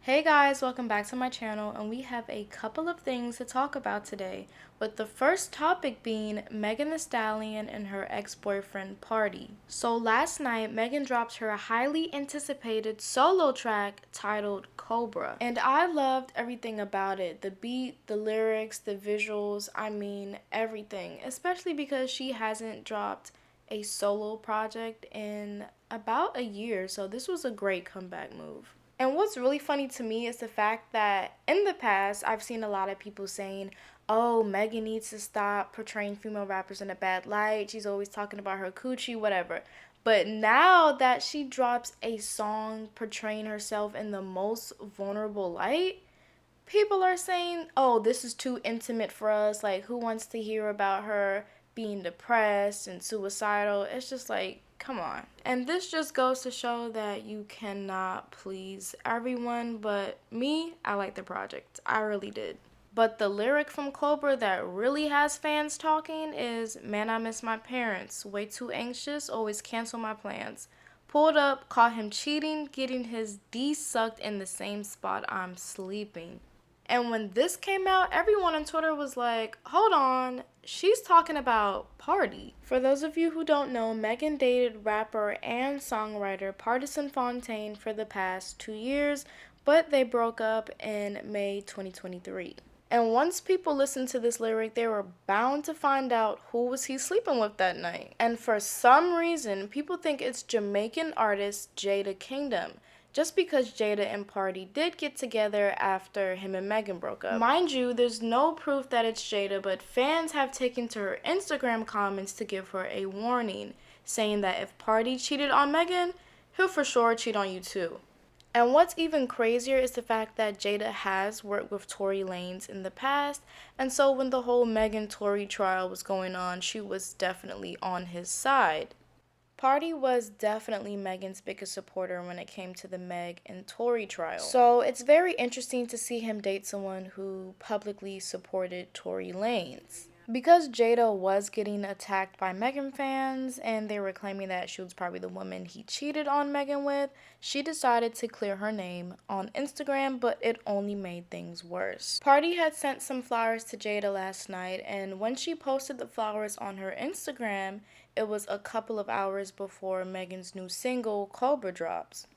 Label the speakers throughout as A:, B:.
A: Hey guys, welcome back to my channel, and we have a couple of things to talk about today, with the first topic being Megan Thee Stallion and her ex-boyfriend Pardi. So last night, Megan dropped her highly anticipated solo track titled Cobra, and I loved everything about it. The beat, the lyrics, the visuals, everything, especially because she hasn't dropped a solo project in about a year, so this was a great comeback move. And what's really funny to me is the fact that in the past, I've seen a lot of people saying, oh, Megan needs to stop portraying female rappers in a bad light. She's always talking about her coochie, whatever. But now that she drops a song portraying herself in the most vulnerable light, people are saying, oh, this is too intimate for us. Like, who wants to hear about her being depressed and suicidal? It's just like, come on. And this just goes to show that you cannot please everyone, but me, I like the project. I really did. But the lyric from Cobra that really has fans talking is, man, I miss my parents. Way too anxious, always cancel my plans. Pulled up, caught him cheating, getting his D sucked in the same spot I'm sleeping. And when this came out, everyone on Twitter was like, hold on, she's talking about Pardi. For those of you who don't know, Megan dated rapper and songwriter Pardison Fontaine for the past 2 years, but they broke up in May 2023. And once people listened to this lyric, they were bound to find out who was he sleeping with that night. And for some reason, people think it's Jamaican artist Jada Kingdom, just because Jada and Pardi did get together after him and Megan broke up. Mind you, there's no proof that it's Jada, but fans have taken to her Instagram comments to give her a warning, saying that if Pardi cheated on Megan, he'll for sure cheat on you too. And what's even crazier is the fact that Jada has worked with Tory Lanez in the past, and so when the whole Megan Tory trial was going on, she was definitely on his side. Pardi was definitely Megan's biggest supporter when it came to the Meg and Tory trial. So it's very interesting to see him date someone who publicly supported Tory Lanez. Because Jada was getting attacked by Megan fans and they were claiming that she was probably the woman he cheated on Megan with, she decided to clear her name on Instagram, but it only made things worse. Pardi had sent some flowers to Jada last night, and when she posted the flowers on her Instagram, it was a couple of hours before Megan's new single, Cobra, drops.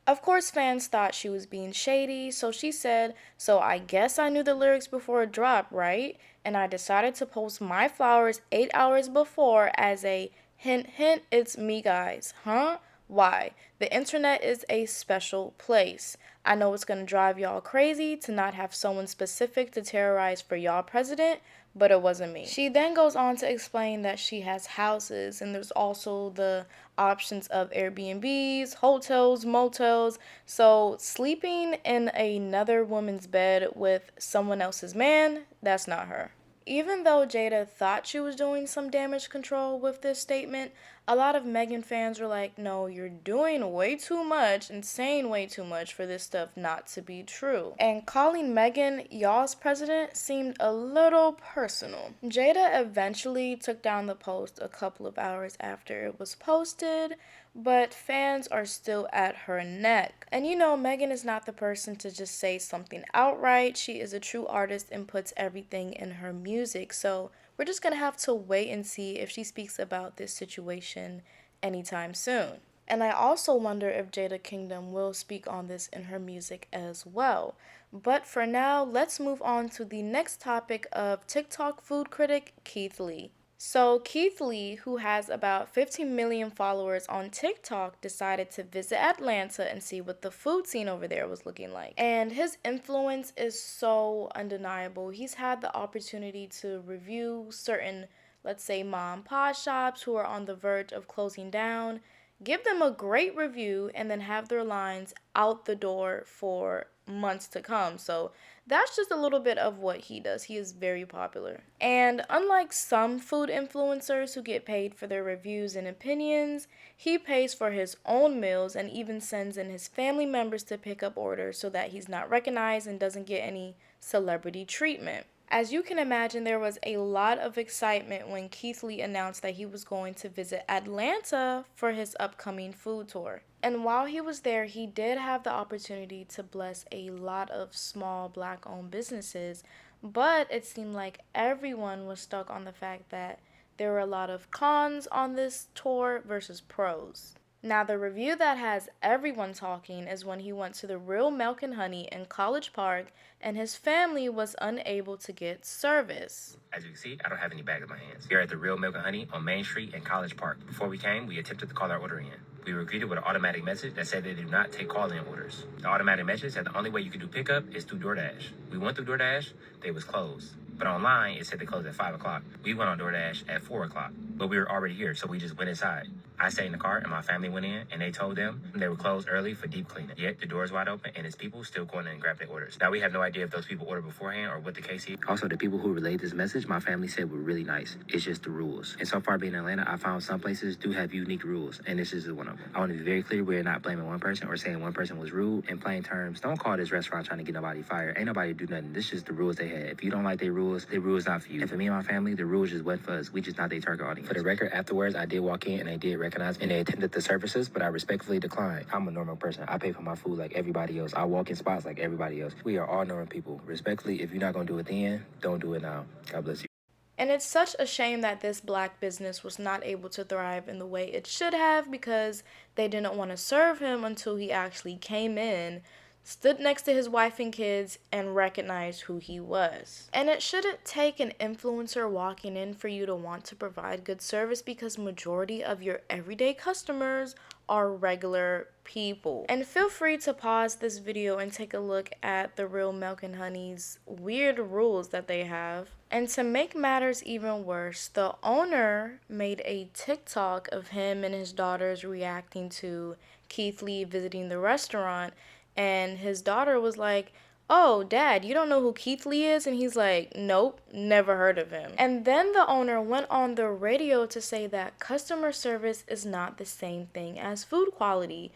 A: Of course, fans thought she was being shady, so she said, so I guess I knew the lyrics before it dropped, right? And I decided to post my flowers 8 hours before as a hint, hint, it's me, guys. Huh? Why? The internet is a special place. I know it's gonna drive y'all crazy to not have someone specific to terrorize for y'all president, but it wasn't me. She then goes on to explain that she has houses, and there's also the options of Airbnbs, hotels, motels. So sleeping in another woman's bed with someone else's man, that's not her. Even though Jada thought she was doing some damage control with this statement, a lot of Megan fans were like, no, you're doing way too much and saying way too much for this stuff not to be true. And calling Megan y'all's president seemed a little personal. Jada eventually took down the post a couple of hours after it was posted, but fans are still at her neck. And you know, Megan is not the person to just say something outright. She is a true artist and puts everything in her music. So we're just gonna have to wait and see if she speaks about this situation anytime soon. And I also wonder if Jada Kingdom will speak on this in her music as well. But for now, let's move on to the next topic of TikTok food critic Keith Lee. So Keith Lee, who has about 15 million followers on TikTok, decided to visit Atlanta and see what the food scene over there was looking like. And his influence is so undeniable. He's had the opportunity to review certain, let's say, mom and pop shops who are on the verge of closing down, give them a great review, and then have their lines out the door for months to come. So that's just a little bit of what he does. He is very popular. And unlike some food influencers who get paid for their reviews and opinions, he pays for his own meals and even sends in his family members to pick up orders so that he's not recognized and doesn't get any celebrity treatment. As you can imagine, there was a lot of excitement when Keith Lee announced that he was going to visit Atlanta for his upcoming food tour. And while he was there, he did have the opportunity to bless a lot of small black owned businesses, but it seemed like everyone was stuck on the fact that there were a lot of cons on this tour versus pros. Now, the review that has everyone talking is when he went to the Real Milk and Honey in College Park and his family was unable to get service.
B: As you can see, I don't have any bags in my hands. Here at the Real Milk and Honey on Main Street in College Park. Before we came, we attempted to call our order in. We were greeted with an automatic message that said they do not take call-in orders. The automatic message said the only way you can do pickup is through DoorDash. We went through DoorDash, they was closed. But online, it said they closed at 5 o'clock. We went on DoorDash at 4 o'clock, but we were already here, so we just went inside. I stayed in the car, and my family went in, and they told them they were closed early for deep cleaning. Yet, the door is wide open, and it's people still going in and grabbing their orders. Now, we have no idea if those people ordered beforehand or what the case is. Also, the people who relayed this message, my family said were really nice. It's just the rules. And so far, being in Atlanta, I found some places do have unique rules, and this is one of them. I want to be very clear, we're not blaming one person or saying one person was rude. In plain terms, don't call this restaurant trying to get nobody fired. Ain't nobody do nothing. This is just the rules they had. If you don't like their rules not for you. And for me and my family, the rules just went for us. We just not their target audience. For the record, afterwards, I did walk in and they did recognize me and they attended the services, but I respectfully declined. I'm a normal person. I pay for my food like everybody else. I walk in spots like everybody else. We are all normal people. Respectfully, if you're not going to do it then, don't do it now. God bless you.
A: And it's such a shame that this black business was not able to thrive in the way it should have because they didn't want to serve him until he actually came in, stood next to his wife and kids, and recognized who he was. And it shouldn't take an influencer walking in for you to want to provide good service because majority of your everyday customers are regular people. And feel free to pause this video and take a look at the Real Milk and Honey's weird rules that they have. And to make matters even worse, the owner made a TikTok of him and his daughters reacting to Keith Lee visiting the restaurant. And his daughter was like, "Oh, Dad, you don't know who Keith Lee is?" And he's like, "Nope, never heard of him." And then the owner went on the radio to say that customer service is not the same thing as food quality.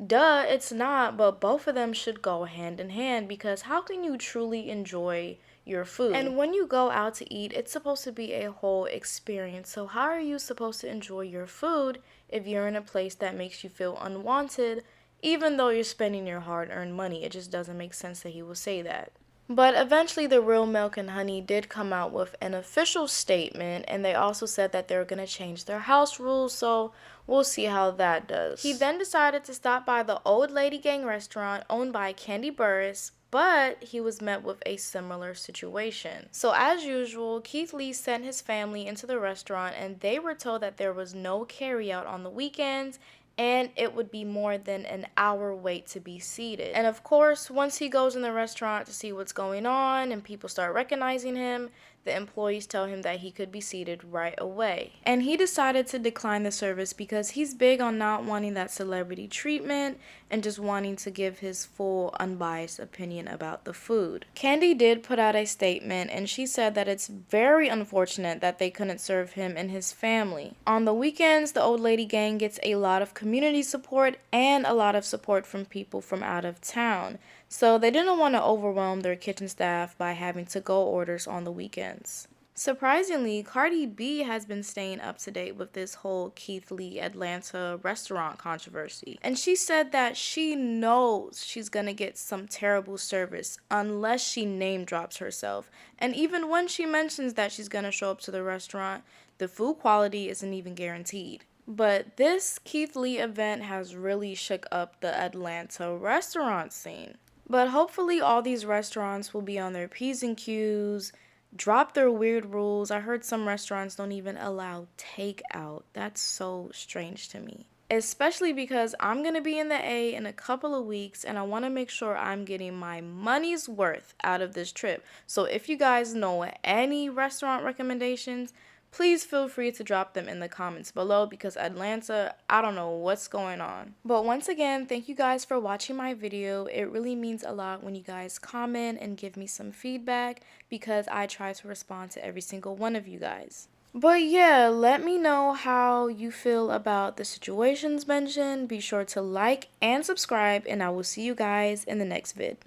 A: Duh, it's not, but both of them should go hand in hand because how can you truly enjoy your food? And when you go out to eat, it's supposed to be a whole experience. So how are you supposed to enjoy your food if you're in a place that makes you feel unwanted? Even though you're spending your hard-earned money, it just doesn't make sense that he will say that. But eventually, the Real Milk and Honey did come out with an official statement, and they also said that they're going to change their house rules, so we'll see how that does. He then decided to stop by the Old Lady Gang restaurant owned by Candy Burris, but he was met with a similar situation. So as usual, Keith Lee sent his family into the restaurant, and they were told that there was no carryout on the weekends, and it would be more than an hour wait to be seated. And of course, once he goes in the restaurant to see what's going on and people start recognizing him, the employees tell him that he could be seated right away. And he decided to decline the service because he's big on not wanting that celebrity treatment and just wanting to give his full unbiased opinion about the food. Candy did put out a statement and she said that it's very unfortunate that they couldn't serve him and his family. On the weekends, the Old Lady Gang gets a lot of community support and a lot of support from people from out of town. So they didn't want to overwhelm their kitchen staff by having to-go orders on the weekends. Surprisingly, Cardi B has been staying up to date with this whole Keith Lee Atlanta restaurant controversy. And she said that she knows she's gonna get some terrible service unless she name drops herself. And even when she mentions that she's gonna show up to the restaurant, the food quality isn't even guaranteed. But this Keith Lee event has really shook up the Atlanta restaurant scene. But hopefully all these restaurants will be on their P's and Q's, drop their weird rules. I heard some restaurants don't even allow takeout. That's so strange to me. Especially because I'm going to be in the A in a couple of weeks and I want to make sure I'm getting my money's worth out of this trip. So if you guys know any restaurant recommendations, please feel free to drop them in the comments below because Atlanta, I don't know what's going on. But once again, thank you guys for watching my video. It really means a lot when you guys comment and give me some feedback because I try to respond to every single one of you guys. But yeah, let me know how you feel about the situations mentioned. Be sure to like and subscribe and I will see you guys in the next vid.